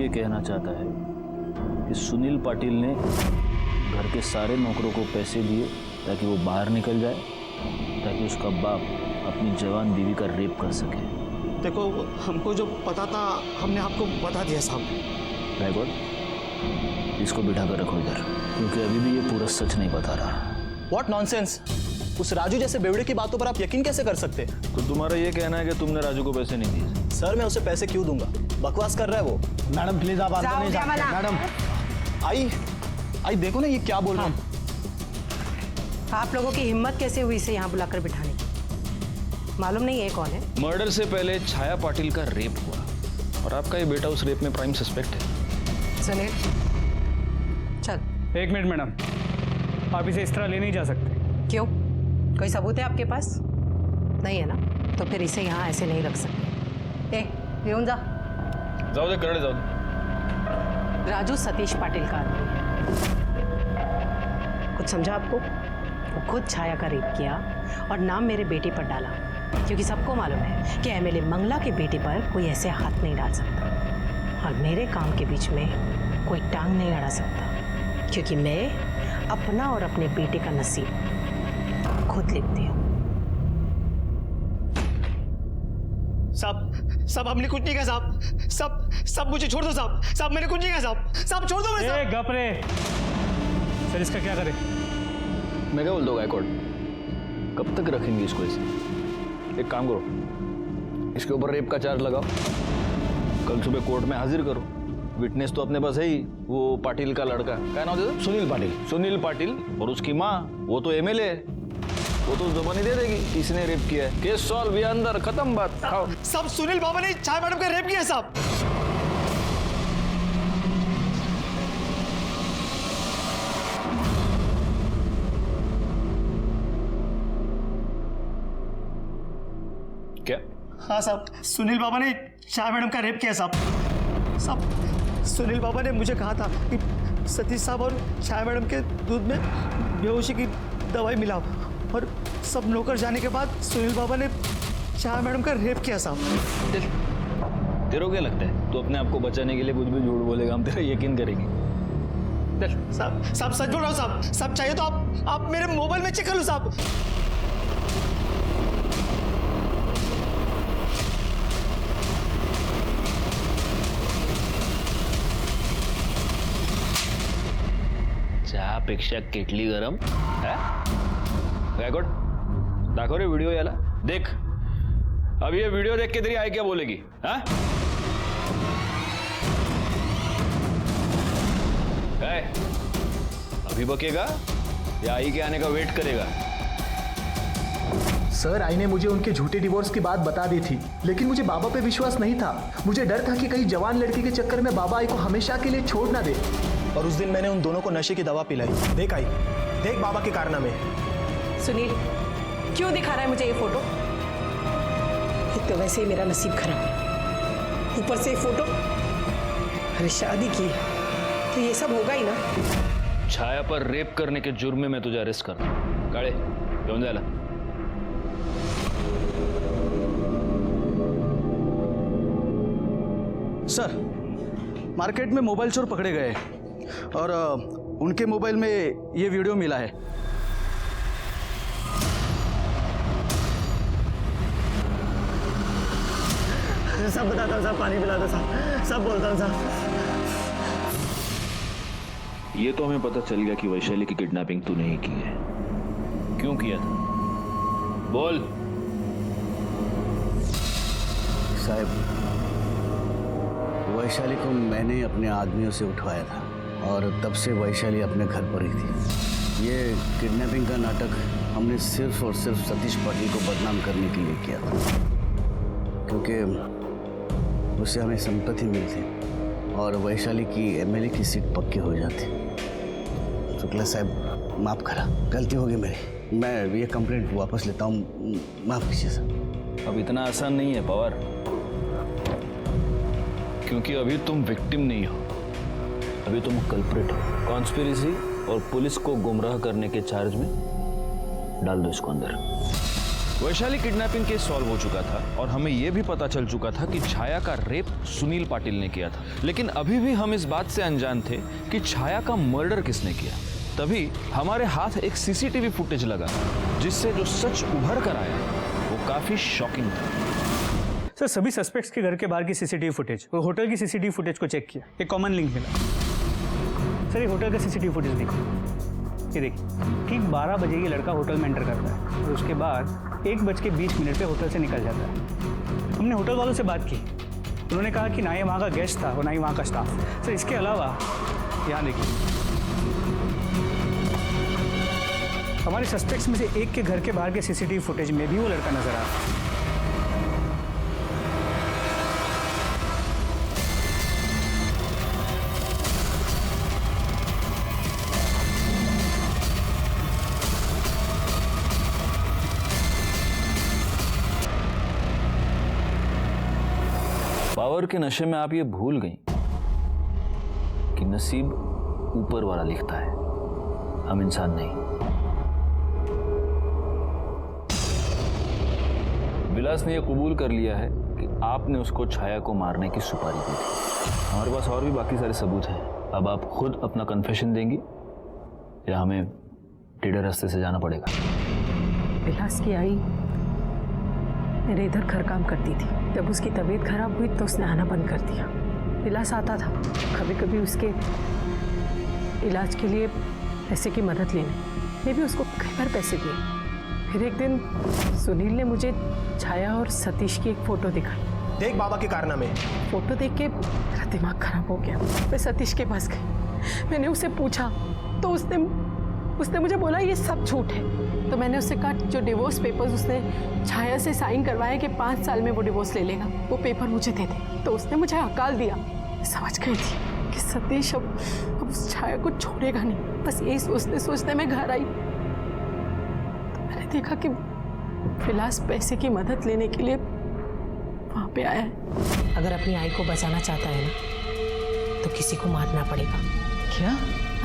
ये कहना चाहता है कि सुनील पाटिल ने घर के सारे नौकरों को पैसे दिए ताकि वो बाहर निकल जाए, ताकि उसका बाप अपनी जवान बीवी का रेप कर सके। देखो, हमको जो पता था हमने आपको बता दिया साहब। गायकवाड़, इसको बिठा कर रखो इधर, क्योंकि अभी भी ये पूरा सच नहीं बता रहा। What nonsense! उस राजू जैसे बेवड़े की बातों पर आप यकीन कैसे कर सकते? तो तुम्हारा ये कहना है कि तुमने राजू को पैसे नहीं दिए? सर, मैं उसे पैसे क्यों दूंगा? बकवास कर रहा है वो। मैडम प्लीज आप अंदर नहीं जाते। मैडम आई देखो ना ये क्या बोल रहा है। आप लोगों की हिम्मत कैसे हुई इसे यहाँ बुलाकर बिठाने की? मालूम नहीं है कौन है? मर्डर से पहले छाया पाटिल का रेप हुआ और आपका ये बेटा उस रेप में प्राइम सस्पेक्ट है। सुनील, चल। एक मिनट मैडम, आप इसे इस तरह ले नहीं जा सकते। क्यों? कोई सबूत है आपके पास? नहीं है ना, तो फिर इसे यहाँ ऐसे नहीं रख सकते। येऊन जा। जाओ दे, करड़े जाओ दे। राजू सतीश पाटिल का आदमी है। कुछ समझा आपको? वो खुद छाया का रेप किया और नाम मेरे बेटे पर डाला, क्योंकि सबको मालूम है कि एमएलए मंगला के बेटे पर कोई ऐसे हाथ नहीं डाल सकता और मेरे काम के बीच में कोई टांग नहीं अड़ा सकता, क्योंकि मैं अपना और अपने बेटे का नसीब खुद लिखती हूँ। साहब हमने कुछ नहीं कहा साहब। सब मुझे छोड़ दो साहब। मैंने कुछ नहीं कहा साहब छोड़ दो मुझे साहब। गप रे सर, इसका क्या करें? मैं क्या बोल दो गायकवाड़, कब तक रखेंगे इसको ऐसे? एक काम करो, इसके ऊपर रेप का चार्ज लगाओ, कल सुबह कोर्ट में हाजिर करो। विटनेस तो अपने पास है ही, वो पाटिल का लड़का, क्या नाम दे? सुनील पाटिल। और उसकी माँ, वो तो एमएलए है, वो तो जबानी दे देगी किसने रेप किया है। केस सॉल्व, या अंदर, खत्म बात। खाओ। साहब सुनील बाबा ने छाया मैडम का रेप किया है साहब। क्या? हाँ साहब, सुनील बाबा ने छाया मैडम का रेप किया साहब। सुनील बाबा ने मुझे कहा था कि सतीश साहब और छाया मैडम के दूध में बेहोशी की दवाई मिलाओ, और सब नौकर जाने के बाद सुनील बाबा ने छाया मैडम का रेप किया साहब। तेरे को क्या लगता है तू अपने आप को बचाने के लिए कुछ भी झूठ बोलेगा, हम तेरा यकीन करेंगे? साहब सच बोल रहा हूँ साहब। सब चाहिए तो आप मेरे मोबाइल में चेक कर लो साहब। चहापेक्षा केटली गरम है? गायकवाड़, दाखव रे व्हिडिओ याला, देख। अब ये वीडियो देख के तेरी आई क्या बोलेगी? हाँ? अभी बकेगा या आई के आने का वेट करेगा? सर, आई ने मुझे उनके झूठे डिवोर्स की बात बता दी थी, लेकिन मुझे बाबा पे विश्वास नहीं था। मुझे डर था कि कहीं जवान लड़की के चक्कर में बाबा आई को हमेशा के लिए छोड़ ना दे। और उस दिन मैंने उन दोनों को नशे की दवा पिलाई। देख आई, देख बाबा के कारनामे। सुनील, क्यों दिखा रहा है मुझे ये फोटो? एक तो वैसे ही मेरा नसीब खराब है, ऊपर से ये फोटो। अरे शादी की तो ये सब होगा ही ना। छाया पर रेप करने के जुर्म में मैं तुझे अरेस्ट कर रहा हूं। काळे, घेऊन जायला। सर, मार्केट में मोबाइल चोर पकड़े गए और उनके मोबाइल में ये वीडियो मिला है। सब बताता हूँ साहब, पानी पिला दो साहब, सब बोलता हूँ साहब। ये तो हमें पता चल गया कि वैशाली की किडनैपिंग तूने ही की है। क्यों किया था? बोल। साहब, वैशाली को मैंने अपने आदमियों से उठवाया था और तब से वैशाली अपने घर पर ही थी। ये किडनैपिंग का नाटक हमने सिर्फ और सिर्फ सतीश पाटिल को बदनाम करने के लिए किया था, क्योंकि उससे हमें संपत्ति मिलती और वैशाली की एमएलए की सीट पक्की हो जाती। शुक्ला साहब, माफ़ करा, गलती हो गई मेरी। मैं ये कंप्लेंट वापस लेता हूँ, माफ़ कीजिए सर। अब इतना आसान नहीं है पवार, क्योंकि अभी तुम विक्टिम नहीं हो, अभी तुम कल्प्रिट हो। कॉन्स्पिरेसी और पुलिस को गुमराह करने के चार्ज में डाल दो इसको अंदर। वैशाली किडनैपिंग केस सॉल्व हो चुका था और हमें यह भी पता चल चुका था कि छाया का रेप सुनील पाटिल ने किया था। लेकिन अभी भी हम इस बात से अनजान थे कि छाया का मर्डर किसने किया। तभी हमारे हाथ एक सीसीटीवी फुटेज लगा जिससे जो सच उभर कर आया वो काफी शॉकिंग था। सर सभी सस्पेक्ट्स के घर के बाहर की सीसीटीवी फुटेज और होटल की सीसीटीवी फुटेज को चेक किया, एक कॉमन लिंक मिला। सर ये होटल का सीसीटीवी फुटेज देखो, ये देखिए ठीक 12 बजे ये लड़का होटल में एंटर करता है और उसके बाद 1:20 पे होटल से निकल जाता है। हमने होटल वालों से बात की, उन्होंने कहा कि ना ही वहाँ का गेस्ट था और ना ही वहाँ का स्टाफ। सर इसके अलावा यहाँ देखिए हमारे सस्पेक्ट्स में से एक के घर के बाहर के सीसीटीवी फुटेज में भी वो लड़का नजर आ रहा है। पावर के नशे में आप ये भूल गई कि नसीब ऊपर वाला लिखता है, हम इंसान नहीं। विलास ने यह कबूल कर लिया है कि आपने उसको छाया को मारने की सुपारी दी थी। हमारे पास और भी बाकी सारे सबूत हैं। अब आप खुद अपना कन्फेशन देंगी या हमें टेढ़े रास्ते से जाना पड़ेगा? विलास की आई मेरे इधर घर काम करती थी। जब उसकी तबीयत खराब हुई तो उसने आना बंद कर दिया। विलास आता था, कभी कभी उसके इलाज के लिए पैसे की मदद लेने, मैं भी उसको कई बार पैसे दिए। फिर एक दिन सुनील ने मुझे छाया और सतीश की एक फ़ोटो दिखाई। देख बाबा के कारनामे। फोटो देख के मेरा दिमाग खराब हो गया। मैं सतीश के पास गई, मैंने उससे पूछा तो उसने मुझे बोला ये सब झूठ है। तो मैंने उससे कहा जो डिवोर्स पेपर्स उसने छाया से साइन करवाए कि 5 साल में वो डिवोर्स ले लेगा, वो पेपर मुझे दे दे। तो उसने मुझे हकाल दिया। मैं समझ गई थी कि सतीश अब उस छाया को छोड़ेगा नहीं। बस यही सोचते सोचते मैं घर आई तो मैंने देखा कि विलास पैसे की मदद लेने के लिए वहाँ पे आया है। अगर अपनी आई को बचाना चाहता है ना तो किसी को मारना पड़ेगा। क्या?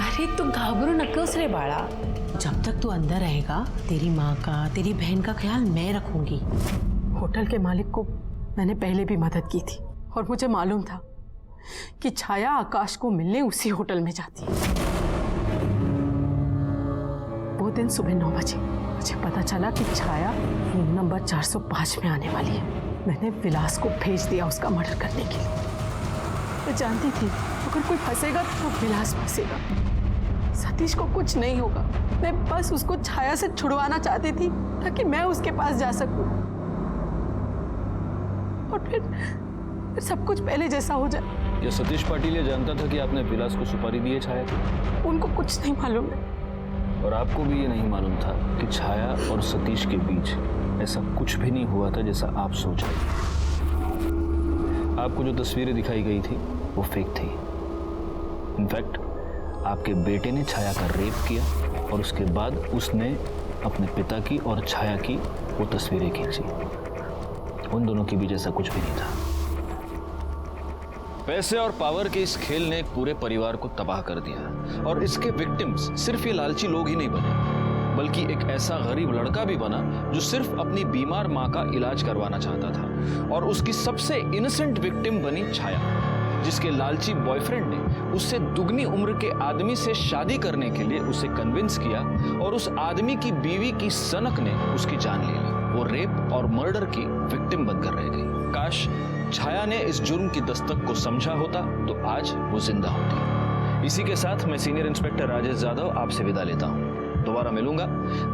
अरे तू घाबरो नकोस रे बाड़ा। जब तक तू अंदर रहेगा तेरी माँ का तेरी बहन का ख्याल मैं रखूंगी। होटल के मालिक को मैंने पहले भी मदद की थी और मुझे मालूम था कि छाया आकाश को मिलने उसी होटल में जाती है। वो दिन सुबह 9 बजे मुझे पता चला कि छाया रूम नंबर 405 में आने वाली है। मैंने विलास को भेज दिया उसका मर्डर करने के लिए। मैं जानती थी अगर कोई फंसेगा तो विलास फंसेगा। सतीश को कुछ नहीं होगा। मैं बस उसको छाया से छुड़वाना चाहती थी ताकि मैं उसके पास जा सकूं और फिर सब कुछ पहले जैसा हो जाए। ये सतीश पाटिल ये जानता था कि आपने विलास को सुपारी दी है छाया को? उनको कुछ नहीं मालूम है। और आपको भी ये नहीं मालूम था कि छाया और सतीश के बीच ऐसा कुछ भी नहीं हुआ था जैसा आप सोच रहे थे। आपको जो तस्वीरें दिखाई गई थी वो फेक थी। इनफैक्ट आपके बेटे ने छाया का रेप किया और उसके बाद उसने अपने पिता की और छाया की वो तस्वीरें खींची। उन दोनों के बीच ऐसा कुछ भी नहीं था। पैसे और पावर के इस खेल ने एक पूरे परिवार को तबाह कर दिया और इसके विक्टिम्स सिर्फ ये लालची लोग ही नहीं बने, बल्कि एक ऐसा गरीब लड़का भी बना जो सिर्फ अपनी बीमार मां का इलाज करवाना चाहता था। और उसकी सबसे इनोसेंट विक्टिम बनी छाया, जिसके लालची बॉयफ्रेंड ने उससे दुगनी उम्र के आदमी से शादी करने के लिए उसे कन्विंस किया और उस आदमी की बीवी की सनक ने उसकी जान ले ली। वो रेप और मर्डर की विक्टिम बनकर रह गई। काश छाया ने इस जुर्म की दस्तक को समझा होता तो आज वो जिंदा होती। इसी के साथ मैं सीनियर इंस्पेक्टर राजेश यादव आपसे विदा लेता हूँ। दोबारा मिलूंगा,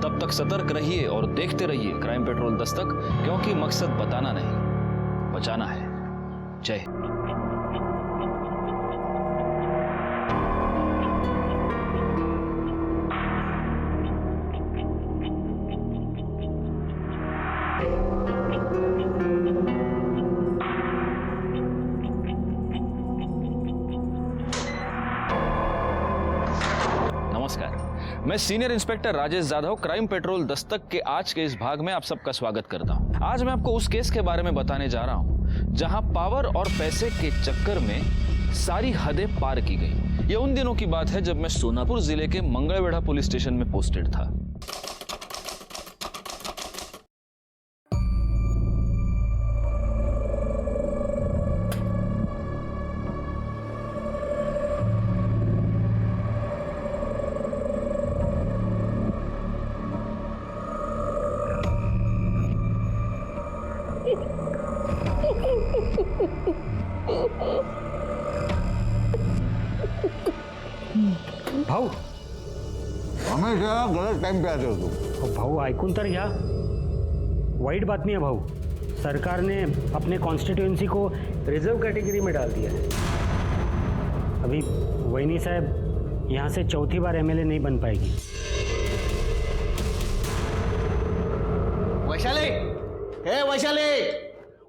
तब तक सतर्क रहिए और देखते रहिए क्राइम पेट्रोल दस्तक, क्योंकि मकसद बताना नहीं बचाना है। जय हिंद। मैं senior inspector Rajesh Yadav crime petrol Dastak के आज के इस भाग में आप सबका स्वागत करता हूं। आज मैं आपको उस केस के बारे में बताने जा रहा हूं जहां पावर और पैसे के चक्कर में सारी हदें पार की गई। ये उन दिनों की बात है जब मैं सोनापुर जिले के मंगलवेढ़ा पुलिस स्टेशन में पोस्टेड था। भाऊ हमेशा गलत टाइम पे आते हो तुम. भाऊ ऐकून तर घ्या. वाईट बातमी है भाऊ. सरकार ने अपने कॉन्स्टिट्यूएंसी को रिजर्व कैटेगरी में डाल दिया है. अभी वैनी साहब यहाँ से चौथी बार एमएलए नहीं बन पाएगी. वैशाली, हे वैशाली,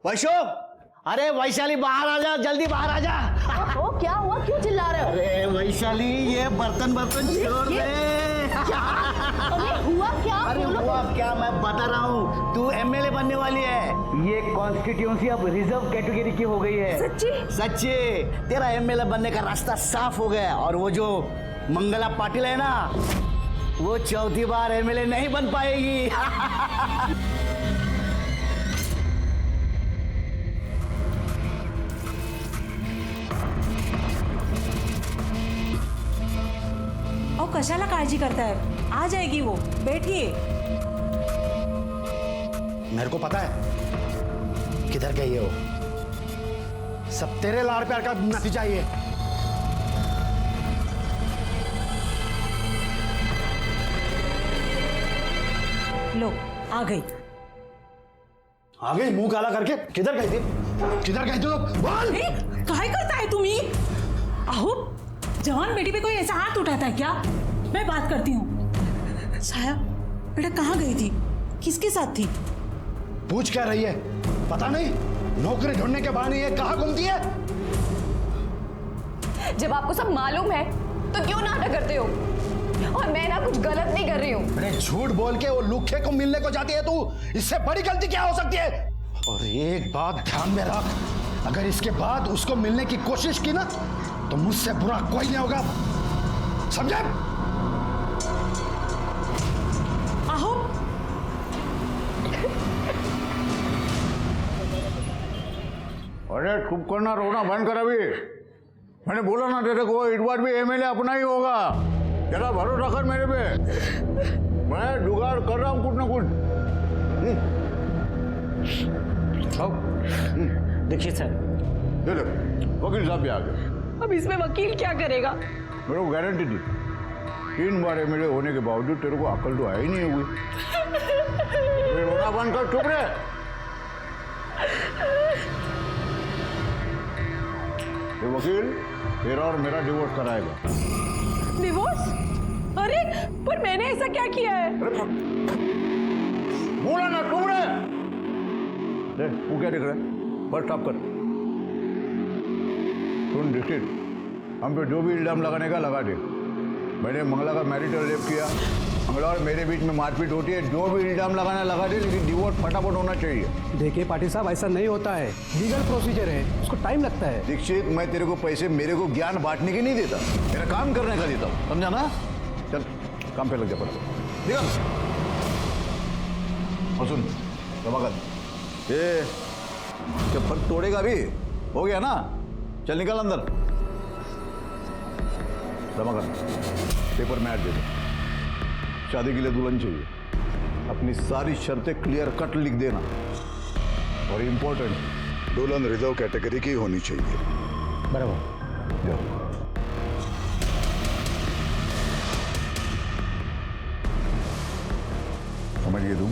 वैशो, अरे वैशाली बाहर आ जा, जल्दी बाहर आ जा. ओ क्या हुआ, क्यों चिल्ला रहे हो? अरे वैशाली, ये बर्तन छोड़ दे. अरे हुआ क्या? अरे हुआ क्या, मैं बता रहा हूँ. तू एमएलए बनने वाली है. ये कॉन्स्टिट्यूएंसी अब रिजर्व कैटेगरी की हो गई है. सच्ची? सच्ची. तेरा एमएलए बनने का रास्ता साफ हो गया. और वो जो मंगला पाटिल है ना, वो चौथी बार एमएलए नहीं बन पाएगी. और कशाला काळजी करताय? आ जाएगी वो, बैठिए. मेरे को पता है किधर गई है वो. सब तेरे लाड़ प्यार का नतीजा ही है. लो आ गई. आ गई मुंह काला करके. किधर गई थी? किधर गई तू? बोल. काय करताय तुम्ही? अहो जवान बेटी पे कोई ऐसा हाथ उठाता है क्या? मैं बात करती हूँ. छाया बेटा कहाँ गई थी? किसके साथ थी? पूछ क्या रही है? पता नहीं. नौकरी ढूंढने के बहाने ये कहाँ घूमती है? जब आपको सब मालूम है तो क्यों नाटक करते हो? और मैं ना कुछ गलत नहीं कर रही हूँ. अरे झूठ बोल के वो लुखे को मिलने को जाती है तू. इससे बड़ी गलती क्या हो सकती है? और एक बात ध्यान में रख, अगर इसके बाद उसको मिलने की कोशिश की ना तो मुझसे बुरा कोई नहीं होगा. समझे? आहो अरे चुप करना, रोना बंद कर. अभी मैंने बोला ना तेरे को, इस बार भी एमएलए अपना ही होगा. जरा भरोसा कर मेरे पे. मैं जुगाड़ कर रहा हूँ कुछ ना कुछ. देखिए सर, वकील साहब भी आ गए. अब इसमें वकील क्या करेगा? मेरे को गारंटी दी. 3 बार एमएलए होने के बावजूद तेरे को अकल तो आई नहीं हुई. रोना बंद कर, चुप रहे. ये वकील तेरा और मेरा डिवोर्स कराएगा. डिवोर्स? अरे पर मैंने ऐसा क्या किया है? बोला ना, चुप रहे. देख तू क्या देख रहा है? बस स्टॉप कर. सुन डिस्ट्रिक्ट, हम पे जो भी इल्जाम लगाने का लगा दे. मैंने मंगला का मैरिटल रेप किया. मंगला और मेरे बीच में मारपीट होती है. जो भी इल्जाम लगाना लगा दे, लेकिन डिवोर्स फटाफट होना चाहिए. देखिए पाटिल साहब, ऐसा नहीं होता है. लीगल प्रोसीजर है, उसको टाइम लगता है. दीक्षित, मैं तेरे को पैसे मेरे को ज्ञान बांटने के नहीं देता, मेरा काम करने का देता हूँ. समझा ना? चल काम पे लग जा पड़ा. निकल. और सुन रमाकांत, ये चप्पल तोड़ेगा भी. हो गया ना? चल निकल अंदर. रमाकांत, पेपर में ऐड दे दो. शादी के लिए दुल्हन चाहिए. अपनी सारी शर्तें क्लियर कट लिख देना. और इम्पोर्टेंट, दुल्हन रिजर्व कैटेगरी की होनी चाहिए. बराबर. जाओ. समझिए तुम,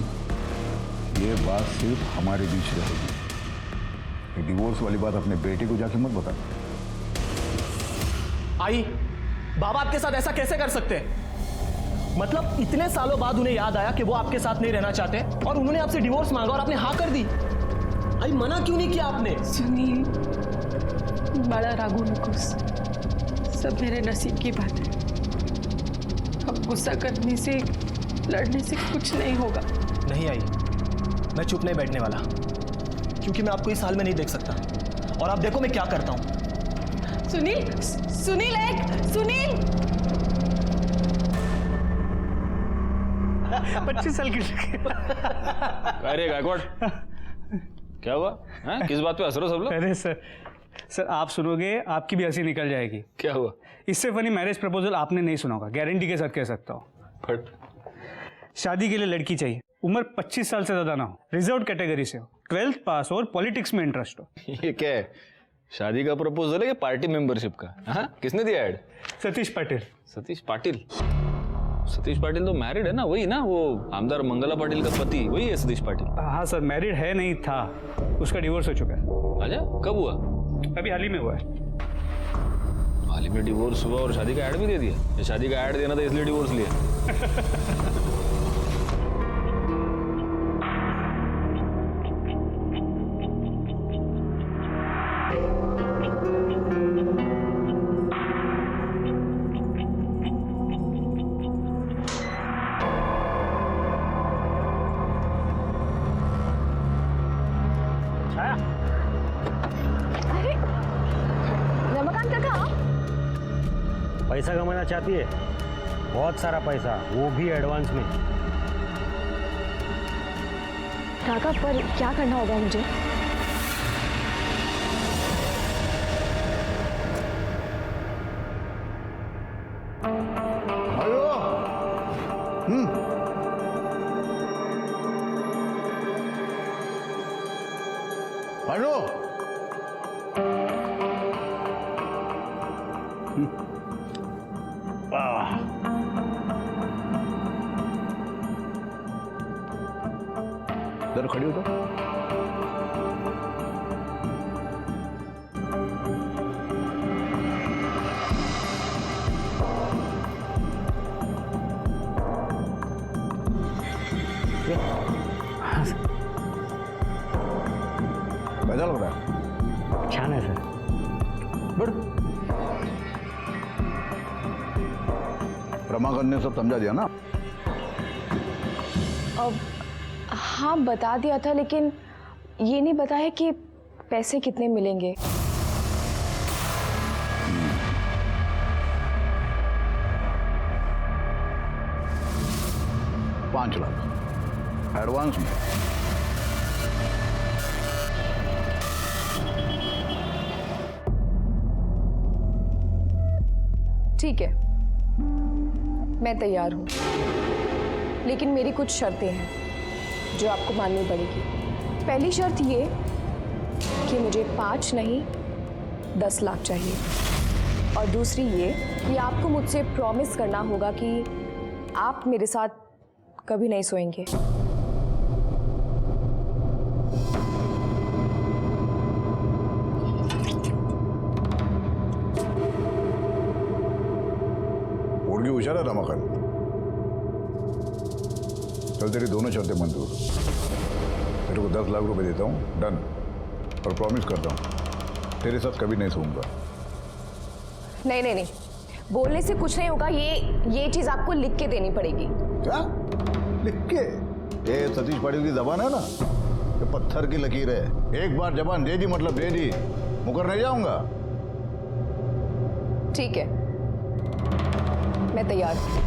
ये बात सिर्फ हमारे बीच रहेगी. ये डिवोर्स वाली बात अपने बेटे को जाके मत बता. आई, बाबा आपके साथ ऐसा कैसे कर सकते हैं? मतलब इतने सालों बाद उन्हें याद आया कि वो आपके साथ नहीं रहना चाहते और उन्होंने आपसे डिवोर्स मांगा और आपने हाँ कर दी. आई, मना क्यों नहीं किया आपने? सुनील, बड़ा रागू नकुस, सब मेरे नसीब की बात है. अब गुस्सा करने से, लड़ने से कुछ नहीं होगा. नहीं आई, मैं चुप नहीं बैठने वाला, क्योंकि मैं आपको इस हाल में नहीं देख सकता. और आप देखो मैं क्या करता हूं. सुनील, सुनील, एक सुनील. 25 साल की. अरे गायकवाड़, क्या हुआ? हैं? किस बात पे हंस रहे हो सब लोग? अरे सर आप सुनोगे आपकी भी हंसी निकल जाएगी. क्या हुआ? इससे फनी मैरिज प्रपोजल आपने नहीं सुना होगा, गारंटी के साथ कह सकता हूँ. फट. शादी के लिए लड़की चाहिए, उम्र 25 साल से ज्यादा ना हो, रिजर्व कैटेगरी से हो, 12th पास हो और पॉलिटिक्स में इंटरेस्ट हो. ये क्या है? शादी का प्रपोजल है या पार्टी मेंबरशिप का? हाँ, किसने दिया ऐड? सतीश पाटिल। सतीश पाटिल? सतीश पाटिल तो मैरिड है ना, वही ना, वो आमदार मंगला पाटिल का पति, वही है सतीश पाटिल। हाँ सर, मैरिड है नहीं था, उसका डिवोर्स हो चुका है। अच्छा, कब हुआ? अभी हाल ही में हुआ है। हाल ही में डिवोर्स हुआ और शादी का ऐड भी दे दिया? या शादी का ऐड देना था इसलिए डिवोर्स लिया? पैसा कमाना चाहती है, बहुत सारा पैसा, वो भी एडवांस में। काका पर क्या करना होगा मुझे? हेलो। हेलो। जरा खड़ी हो तो। कैसा लग रहा है? छान है सर। बड़ रमाकांत ने सब समझा दिया ना? हाँ बता दिया था, लेकिन ये नहीं बताया कि पैसे कितने मिलेंगे। 5 लाख एडवांस में। ठीक है, मैं तैयार हूँ, लेकिन मेरी कुछ शर्तें हैं जो आपको माननी पड़ेगी। पहली शर्त ये कि मुझे 5 नहीं 10 लाख चाहिए, और दूसरी ये कि आपको मुझसे प्रॉमिस करना होगा कि आप मेरे साथ कभी नहीं सोएंगे। मुर्गी होशियार है रमाकांत। चल तेरी दोनों शर्तें मंजूर। तेरे को 10 लाख रुपए देता हूँ, डन। और प्रॉमिस करता हूँ तेरे साथ कभी नहीं सोऊंगा। नहीं नहीं नहीं, बोलने से कुछ नहीं होगा। ये चीज आपको लिख के देनी पड़ेगी। क्या लिख के? ये सतीश पाटिल की जबान है ना, ये पत्थर की लकीर है। एक बार जबान दे दी मतलब दे दी, मुकर नहीं जाऊंगा। ठीक है, मैं तैयार हूं।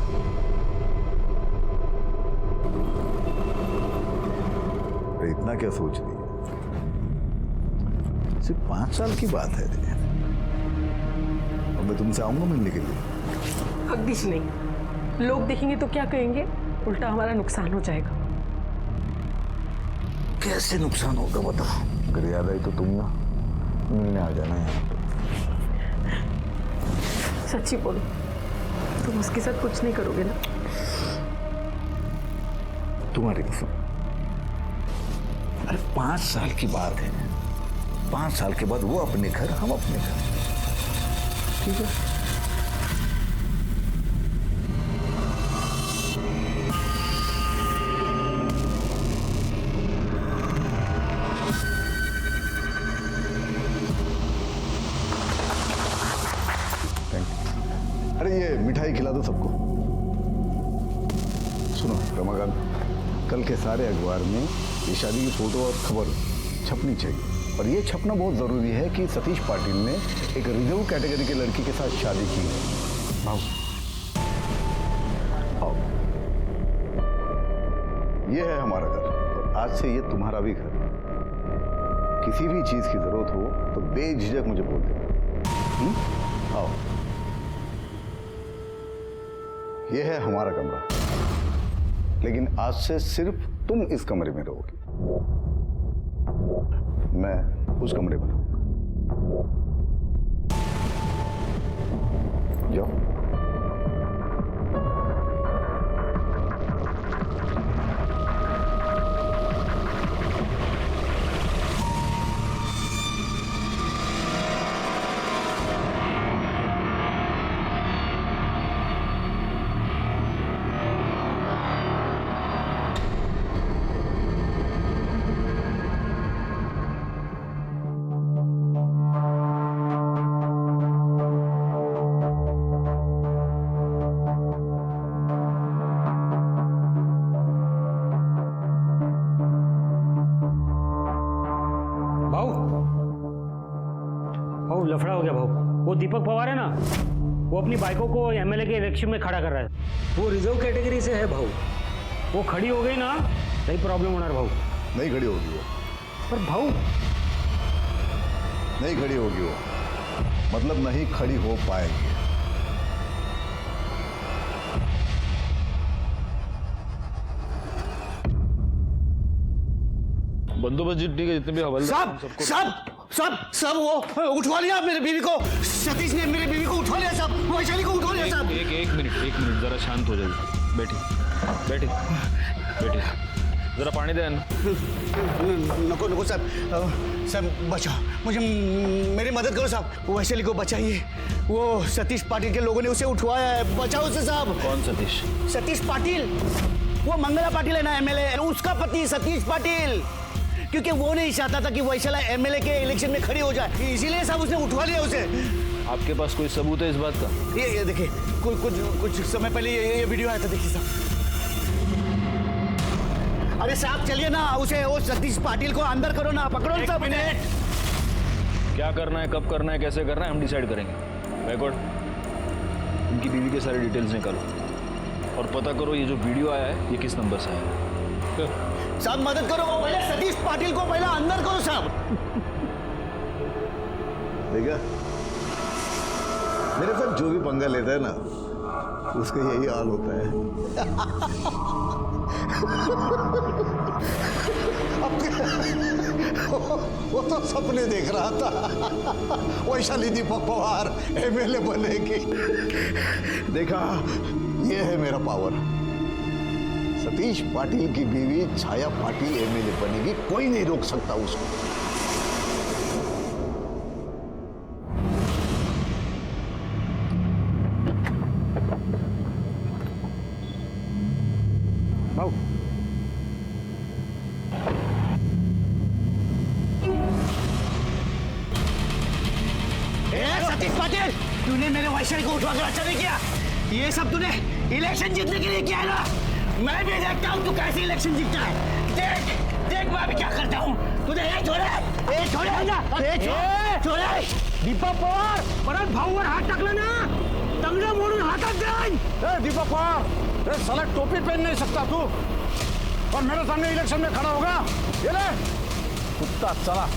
इतना क्या सोच रही है? सिर्फ 5 साल की बात है। अब मैं तुमसे आऊंगा मिलने के लिए। अगदीश नहीं, लोग देखेंगे तो क्या कहेंगे? उल्टा हमारा नुकसान हो जाएगा। कैसे नुकसान होगा बताओ? अगर याद आई तो तुम ना मिलने आ जाना यहाँ पे। सच्ची बोलो, तुम उसके साथ कुछ नहीं करोगे ना? तुम्हारी कसम। अरे 5 साल की बात है। 5 साल के बाद वो अपने घर, हम अपने घर। ठीक है? अरे ये मिठाई खिला दो सबको। सुनो रमाकांत, कल के सारे अखबार में ये शादी की फोटो और खबर छपनी चाहिए। और ये छपना बहुत ज़रूरी है कि सतीश पाटिल ने एक रिजर्व कैटेगरी की लड़की के साथ शादी की है। आओ आओ, ये है हमारा घर और आज से ये तुम्हारा भी घर। किसी भी चीज़ की ज़रूरत हो तो बेझिझक मुझे बोल देना। आओ, ये है हमारा कमरा, लेकिन आज से सिर्फ तुम इस कमरे में रहोगे, मैं उस कमरे में रहूंगा। जाओ। भाऊ लफड़ा हो गया भाऊ। वो दीपक पवार है ना, वो अपनी बाइकों को एमएलए के इलेक्शन में खड़ा कर रहा है। वो रिजर्व कैटेगरी से है भाऊ। वो खड़ी हो गई ना, सही प्रॉब्लम होना भाऊ। नहीं खड़ी होगी वो। पर भाऊ नहीं खड़ी होगी वो, मतलब नहीं खड़ी हो पाएगी। बंदोबस्त जितनी के जितने भी हवलदार सब वो उठवा लिया मेरे बीवी को। सतीश ने मेरे बीवी को उठवा लिया साहब, वैशाली को उठवा लिया साहब। एक मिनट जरा शांत हो जाइए। बैठिए जरा पानी दे ना। नको साहब बचाओ मुझे, मेरी मदद करो साहब। वैशाली को बचाइए, वो सतीश पाटिल के लोगों ने उसे उठवाया है, बचाओ उसे साहब। कौन सतीश? सतीश पाटिल, वो मंगला पाटिल है ना एमएलए, उसका पति सतीश पाटिल। क्योंकि वो नहीं चाहता था कि वैशाला एमएलए के इलेक्शन में खड़ी हो जाए, इसीलिए साहब उसने उठवा लिया उसे। आपके पास कोई सबूत है इस बात का? ये देखिए, कुछ समय पहले ये वीडियो आया था, देखिए साहब। अरे साहब चलिए ना, उसे वो सतीश पाटिल को अंदर करो ना, पकड़ो साहब। क्या करना है, कब करना है, कैसे करना है, हम डिसाइड करेंगे। बैकवर्ड इनकी बीवी के सारे डिटेल्स निकालो और पता करो ये जो वीडियो आया है ये किस नंबर से आया है। साहब मदद करो, पहले सतीश पाटिल को पहले अंदर करो साहब। देखा, मेरे साथ जो भी पंगा लेता है ना, उसका यही हाल होता है। वो तो सपने देख रहा था, वैशाली दीपक पवार एमएलए बनेगी। देखा, ये है मेरा पावर। सतीश पाटिल की बीवी छाया पाटिल एमएलए बनेगी, कोई नहीं रोक सकता उसको। भाऊ सतीश पाटिल, तूने मेरे वैशाली को उठवा कर अच्छा नहीं किया। ये सब तूने इलेक्शन जीतने के लिए किया है ना। मैं भी देखता हूँ तू कैसे इलेक्शन जीतता है। देख मैं अभी क्या करता हूँ। तूने छोड़े दीपक पवार परत भाऊवर हात टाकला ना, तंगडं मोडून हातात जाईन। दीपक पवार, साला टोपी पहन नहीं सकता तू, और मेरे सामने इलेक्शन में खड़ा होगा। ये ले कुत्ता, चला।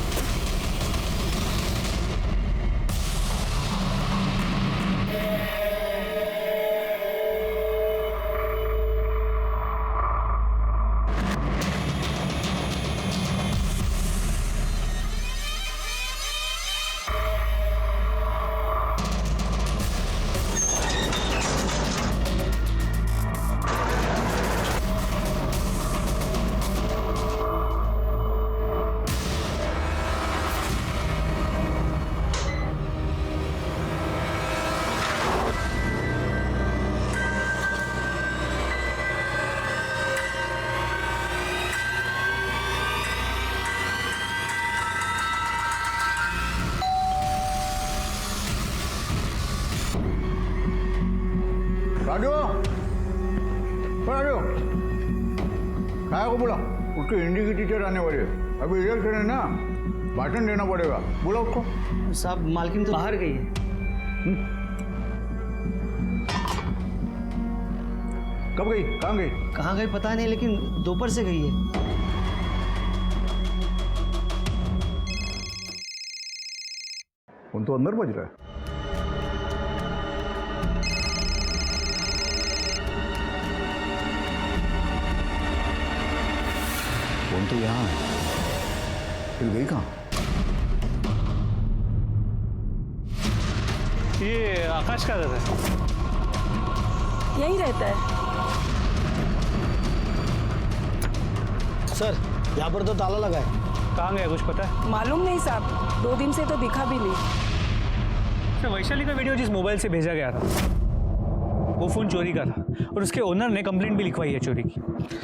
राजू, राजू, काय को बोला? उसकी हिंदी की टीचर आने वाली है, अभी इलेक्शन है ना, भाषण देना पड़ेगा, बोला उसको। साहब मालकिन तो बाहर गई है। कब गई, कहाँ गई? कहाँ गई पता नहीं, लेकिन दोपहर से गई है। फोन तो अंदर बज रहा है। फोन तो यहाँ है, फिर गई कहाँ? ये आकाश का रहता है। यही रहता है। सर यहाँ पर तो ताला लगा है। कहाँ गया कुछ पता है? मालूम नहीं साहब, 2 दिन से तो दिखा भी नहीं। सर वैशाली का वीडियो जिस मोबाइल से भेजा गया था वो फ़ोन चोरी का था और उसके ओनर ने कंप्लेंट भी लिखवाई है चोरी की।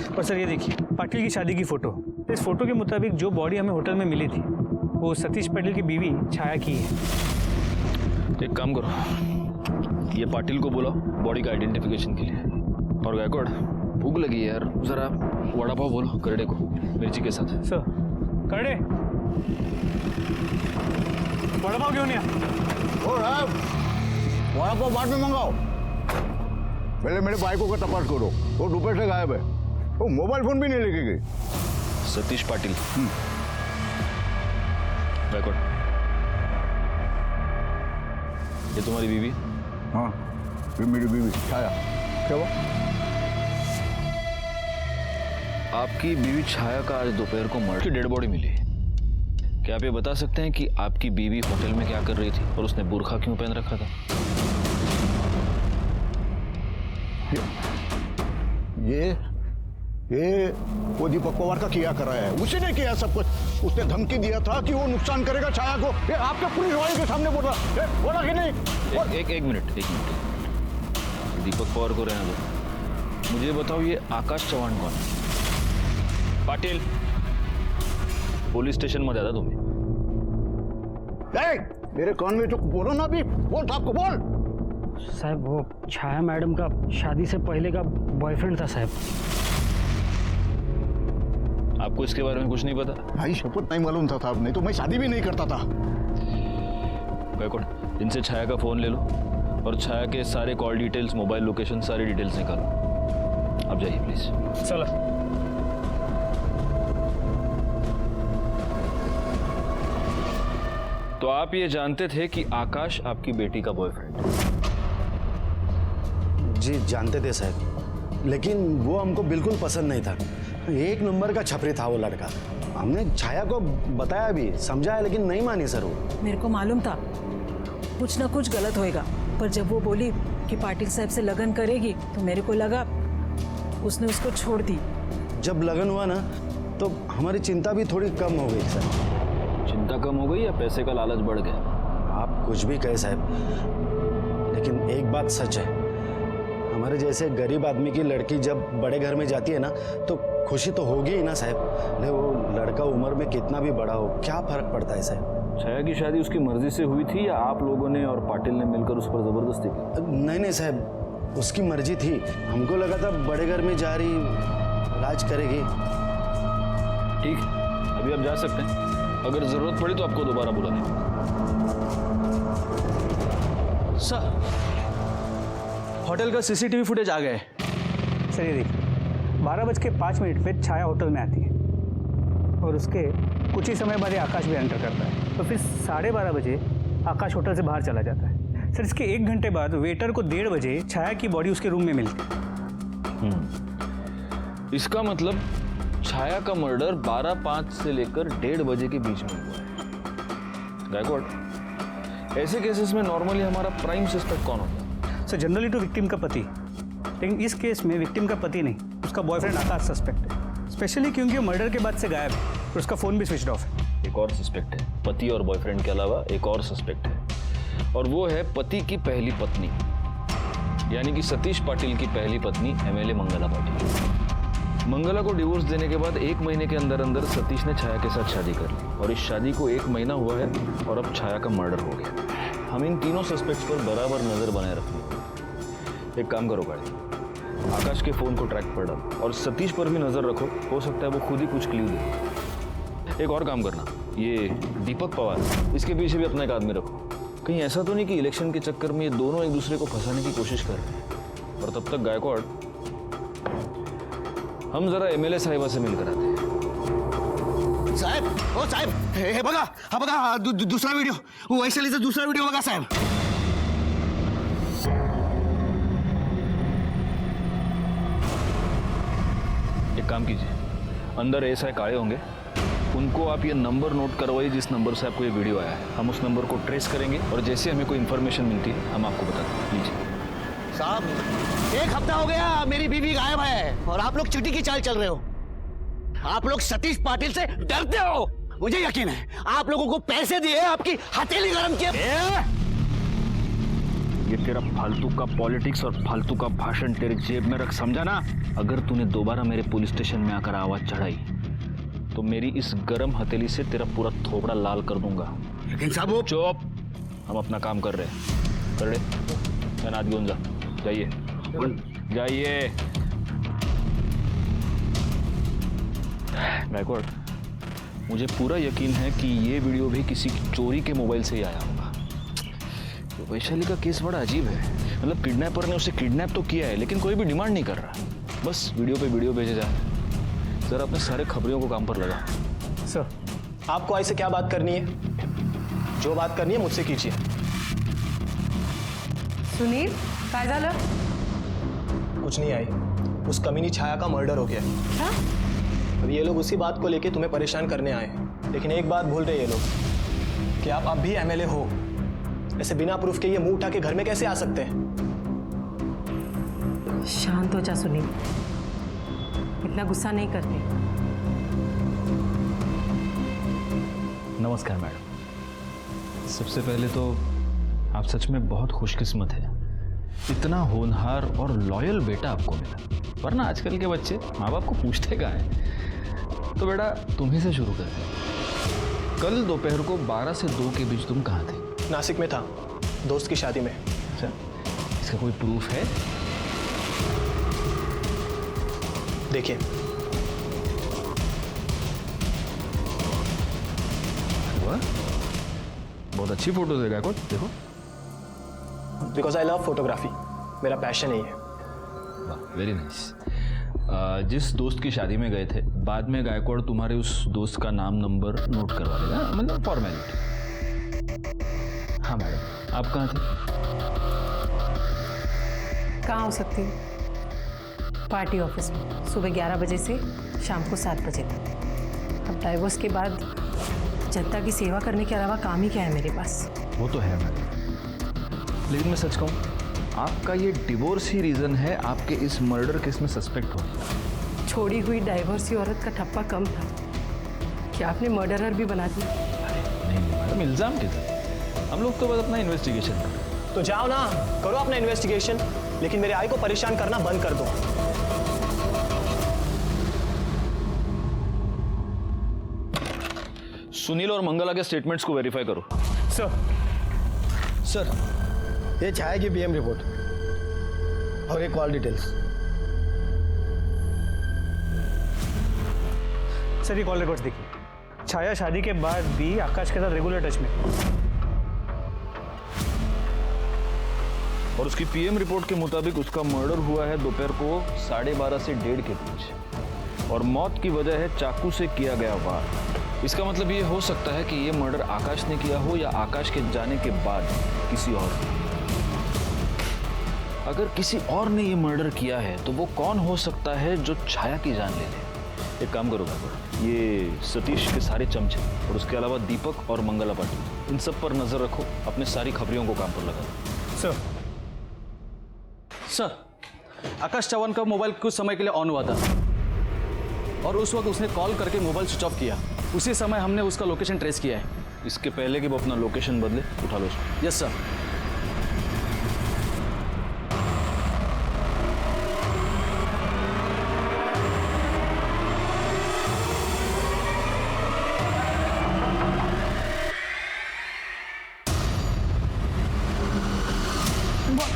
और सर ये देखिए पाटिल की शादी की फ़ोटो। इस फोटो के मुताबिक जो बॉडी हमें होटल में मिली थी वो सतीश पाटिल की बीवी छाया की है। एक काम करो, ये पाटिल को बोलो बॉडी का आइडेंटिफिकेशन के लिए। और गायकवाड़ भूख लगी है यार, ज़रा वड़ा पाव बोलो करड़े को मिर्ची के साथ। सर करड़े वड़ा पाव क्यों नहीं वड़ा पाव बाद में मंगाओ, पहले मेरे बाइकों का तपास करो। वो दोपहर से गायब है, वो मोबाइल फोन भी नहीं लेके गई। सतीश पाटिल। गायकवाड़ ये तुम्हारी बीवी? हाँ ये मेरी बीवी छाया। क्या हुआ? आपकी बीवी छाया का आज दोपहर को मर्डर की डेड बॉडी मिली। क्या आप ये बता सकते हैं कि आपकी बीवी होटल में क्या कर रही थी और उसने बुर्खा क्यों पहन रखा था? ये वो दीपक पवार का किया करा है, उसी ने किया सब कुछ। उसने धमकी दिया था कि वो नुकसान करेगा छाया को। ये आपके पुलिस वाले के सामने बोला कि नहीं? एक मिनट दीपक पवार को रहने दो। मुझे बताओ ये आकाश चव्हाण कौन है? पाटिल पुलिस स्टेशन मध्ये आता तुम्ही? मेरे कान में तो बोलो ना, भी बोल साहब को बोल। साहब वो छाया मैडम का शादी से पहले का बॉयफ्रेंड था साहब। आपको इसके बारे में कुछ नहीं पता? भाई शपथ नहीं मालूम था साहब, नहीं तो मैं शादी भी नहीं करता था। गायकवाड़ इनसे छाया का फोन ले लो और छाया के सारे कॉल डिटेल्स, मोबाइल लोकेशन, सारी डिटेल्स निकालो। आप जाइए प्लीज। चलो। तो आप ये जानते थे कि आकाश आपकी बेटी का बॉयफ्रेंड है? जी जानते थे साहब, लेकिन वो हमको बिल्कुल पसंद नहीं था। 1 नंबर का छपरी था वो लड़का। हमने छाया को बताया भी, समझाया, लेकिन नहीं मानी सर वो। मेरे को मालूम था कुछ ना कुछ गलत होएगा, पर जब वो बोली कि पाटिल साहब से लगन करेगी तो मेरे को लगा उसने उसको छोड़ दी। जब लगन हुआ ना तो हमारी चिंता भी थोड़ी कम हो गई सर। चिंता कम हो गई या पैसे का लालच बढ़ गया? आप कुछ भी कहे साहब, लेकिन एक बात सच है, हमारे जैसे गरीब आदमी की लड़की जब बड़े घर में जाती है ना तो खुशी तो होगी ही ना साहब। ले वो लड़का उम्र में कितना भी बड़ा हो, क्या फर्क पड़ता है साहब। छाया की शादी उसकी मर्जी से हुई थी या आप लोगों ने और पाटिल ने मिलकर उस पर जबरदस्ती की? नहीं साहब, उसकी मर्जी थी। हमको लगा था बड़े घर में जा रही, राज करेगी। ठीक है, अभी आप जा सकते हैं। अगर जरूरत पड़ी तो आपको दोबारा बुला देंगे। सर होटल का सीसीटीवी फुटेज आ गए। सर ये देखिए 12:05 पे छाया होटल में आती है और उसके कुछ ही समय बाद ये आकाश भी एंटर करता है। तो फिर 12:30 बजे आकाश होटल से बाहर चला जाता है। सर इसके 1 घंटे बाद वेटर को 1:30 बजे छाया की बॉडी उसके रूम में मिलती है। इसका मतलब छाया का मर्डर 12:05 से लेकर 1:30 बजे के बीच में हुआ है। गायकवाड़ ऐसे केसेस में नॉर्मली हमारा प्राइम सस्पेक्ट कौन होता है? सर जनरली तो विक्टिम का पति, लेकिन इस केस में विक्टिम का पति नहीं, उसका बॉयफ्रेंड आकाश सस्पेक्ट है। स्पेशली क्योंकि वो मर्डर के बाद से गायब है और उसका फ़ोन भी स्विच ऑफ है। एक और सस्पेक्ट है, पति और बॉयफ्रेंड के अलावा एक और सस्पेक्ट है, और वो है पति की पहली पत्नी, यानी कि सतीश पाटिल की पहली पत्नी एमएलए मंगला पाटिल। मंगला को डिवोर्स देने के बाद 1 महीने के अंदर अंदर सतीश ने छाया के साथ शादी कर ली और इस शादी को 1 महीना हुआ है और अब छाया का मर्डर हो गया। हम इन तीनों सस्पेक्ट्स पर बराबर नजर बनाए रखेंगे। एक काम करो गाड़ी, आकाश के फोन को ट्रैक पर डालो और सतीश पर भी नजर रखो, हो सकता है वो खुद ही कुछ क्लू दे। एक और काम करना, ये दीपक पवार, इसके पीछे भी अपना एक आदमी रखो। कहीं ऐसा तो नहीं कि इलेक्शन के चक्कर में ये दोनों एक दूसरे को फंसाने की कोशिश कर रहे हैं। और तब तक गायकवाड़ हम जरा एमएलए साहिबा से मिलकर आते हैं। साहब, ओ साहब, हे बघा, हा बघा दूसरा वीडियो, वो वैशालीचा दूसरा वीडियो बघा साहब। एक काम कीजिए, अंदर एएसआई काळे होंगे, उनको आप ये नंबर नोट करवाइए जिस नंबर से आपको ये वीडियो आया है। हम उस नंबर को ट्रेस करेंगे और जैसे हमें कोई इन्फॉर्मेशन मिलती है हम आपको बताते हैं। लीजिए साहब, 1 हफ्ता हो गया मेरी बीवी गायब है और आप लोग चुटी की चाल चल रहे हो। आप लोग सतीश पाटिल से डरते हो, मुझे यकीन है। आप लोगों को पैसे दिए, आपकी हथेली गरम किए। ये तेरा फालतू का पॉलिटिक्स और फालतू का भाषण तेरे जेब में रख, समझा ना? अगर तूने दोबारा मेरे पुलिस स्टेशन में आकर आवाज चढ़ाई तो मेरी इस गरम हथेली से तेरा पूरा थोपड़ा लाल कर दूंगा। लेकिन साहब वो चुप, हम अपना काम कर रहे हैं। कर ले, हाथ घेऊन जा, जाइए जाइए। गायकवाड़, मुझे पूरा यकीन है कि ये वीडियो भी किसी की चोरी के मोबाइल से ही आया होगा। तो वैशाली का केस बड़ा अजीब है। मतलब किडनैपर ने उसे किडनैप तो किया है लेकिन कोई भी डिमांड नहीं कर रहा, बस वीडियो पे वीडियो भेजे जा रहा है। सर, अपने सारे खबरियों को काम पर लगा। सर, आपको आई से क्या बात करनी है? जो बात करनी है मुझसे कीजिए। सुनील, काय झालं? कुछ नहीं आई, उस कमीनी छाया का मर्डर हो गया। क्या? अब ये लोग उसी बात को लेके तुम्हें परेशान करने आए हैं। लेकिन एक बात भूल रहे ये लोग कि आप अब भी एमएलए हो। ऐसे बिना प्रूफ के ये मुंह उठा के घर में कैसे आ सकते हैं? शांत हो जा सुनील, इतना गुस्सा नहीं करते। नमस्कार मैडम। सबसे पहले तो आप सच में बहुत खुशकिस्मत हैं। इतना होनहार और लॉयल बेटा आपको मिला, वरना आजकल के बच्चे माँ बाप को पूछते कहाँ हैं। तो बेटा तुम्ही से शुरू करते हैं। कल दोपहर को 12 से 2 के बीच तुम कहाँ थे? नासिक में था, दोस्त की शादी में। अच्छा, इसका कोई प्रूफ है? देखिए, बहुत अच्छी फोटोज है गायकवाड़, देखो। बिकॉज आई लव फोटोग्राफी, मेरा पैशन यही है। वाह, वेरी नाइस। जिस दोस्त की शादी में गए थे, बाद में गायकवाड़ तुम्हारे उस दोस्त का नाम नंबर नोट करवा देगा, मतलब फॉर्मेलिटी। हाँ मैडम, आप कहाँ थे? कहाँ हो सकती हूँ? पार्टी ऑफिस में, सुबह 11 बजे से शाम को 7 बजे तक। अब डाइवोर्स के बाद जनता की सेवा करने के अलावा काम ही क्या है मेरे पास? वो तो है मैडम, लेकिन मैं सच कहूँ, आपका ये डिवोर्स ही रीज़न है आपके इस मर्डर केस में सस्पेक्ट होने का। छोड़ी हुई डाइवोर्सी औरत का ठप्पा कम था, क्या आपने मर्डरर भी बना दिया? नहीं मैडम, इल्ज़ाम किधर? हम लोग तो बस अपना इन्वेस्टिगेशन कर रहे हैं। तो जाओ ना, करो अपना इन्वेस्टिगेशन, लेकिन मेरे आई को परेशान करना बंद कर दो। सुनील और मंगला के स्टेटमेंट्स को वेरीफाई करो। सर, ये छाया की बीएम रिपोर्ट और ये कॉल डिटेल्स। सर, ये कॉल रिकॉर्ड्स देखिए। छाया शादी के बाद भी आकाश के साथ रेगुलर टच में, और उसकी पीएम रिपोर्ट के मुताबिक उसका मर्डर हुआ है दोपहर को 12:30 से 1:30 के बीच, और मौत की वजह है चाकू से किया गया वार। इसका मतलब ये हो सकता है कि ये मर्डर आकाश ने किया हो या आकाश के जाने के बाद किसी और ने। अगर किसी और ने ये मर्डर किया है तो वो कौन हो सकता है जो छाया की जान ले ले? एक काम करो गायकवाड़, ये सतीश के सारे चमचे और उसके अलावा दीपक और मंगला पाटिल, इन सब पर नजर रखो, अपने सारी खबरियों को काम पर लगा दो। सर, आकाश चौहान का मोबाइल कुछ समय के लिए ऑन हुआ था और उस वक्त उसने कॉल करके मोबाइल स्विच ऑफ किया। उसी समय हमने उसका लोकेशन ट्रेस किया है। इसके पहले कि वो अपना लोकेशन बदले, उठा लो उसको। Yes sir.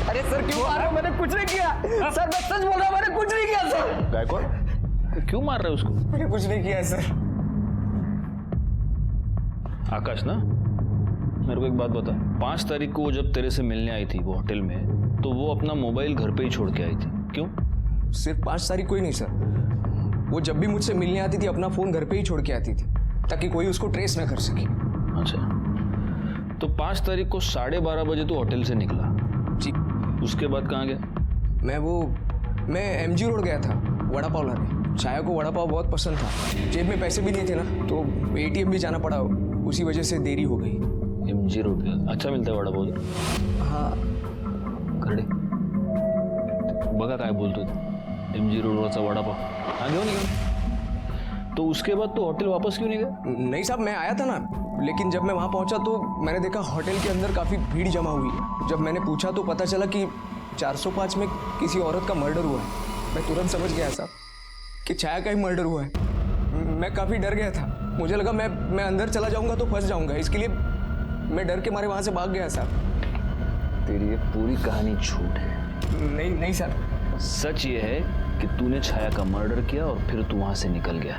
अरे सर, क्यों मार रहे हो? मैंने कुछ नहीं किया सर, मैं सच बोल रहा हूँ, मैंने कुछ नहीं किया सर। गायकवाड़, क्यों मार रहे हो उसको? मैंने कुछ नहीं किया सर। आकाश ना, मेरे को एक बात बता, 5 तारीख को वो जब तेरे से मिलने आई थी वो होटल में, तो वो अपना मोबाइल घर पे ही छोड़ के आई थी, क्यों? सिर्फ 5 तारीख को ही नहीं सर, वो जब भी मुझसे मिलने आती थी अपना फोन घर पे ही छोड़ के आती थी ताकि कोई उसको ट्रेस ना कर सके। अच्छा, तो 5 तारीख को 12:30 बजे तो होटल से निकला जी। उसके बाद कहाँ गया? मैं एमजी रोड गया था वड़ा पाव लाने। छाया को वड़ा पाव बहुत पसंद था। जेब में पैसे भी नहीं थे ना, तो एटीएम भी जाना पड़ा, उसी वजह से देरी हो गई। MG रोड पे अच्छा मिलता है वड़ा पाव? हाँ। करडे बघा काय बोलतोय MG रोडवरचा वडापाव, हाँ घेऊन ये। तो उसके बाद तो होटल वापस क्यों नहीं गए? नहीं साहब, मैं आया था ना, लेकिन जब मैं वहाँ पहुँचा तो मैंने देखा होटल के अंदर काफ़ी भीड़ जमा हुई है। जब मैंने पूछा तो पता चला कि 405 में किसी औरत का मर्डर हुआ है। मैं तुरंत समझ गया साहब कि छाया का ही मर्डर हुआ है। मैं काफ़ी डर गया था, मुझे लगा मैं अंदर चला जाऊँगा तो फंस जाऊँगा, इसके लिए मैं डर के मारे वहाँ से भाग गया साहब। तेरी ये पूरी कहानी झूठ है। नहीं सर, सच ये है कि तूने छाया का मर्डर किया और फिर तू वहां से निकल गया।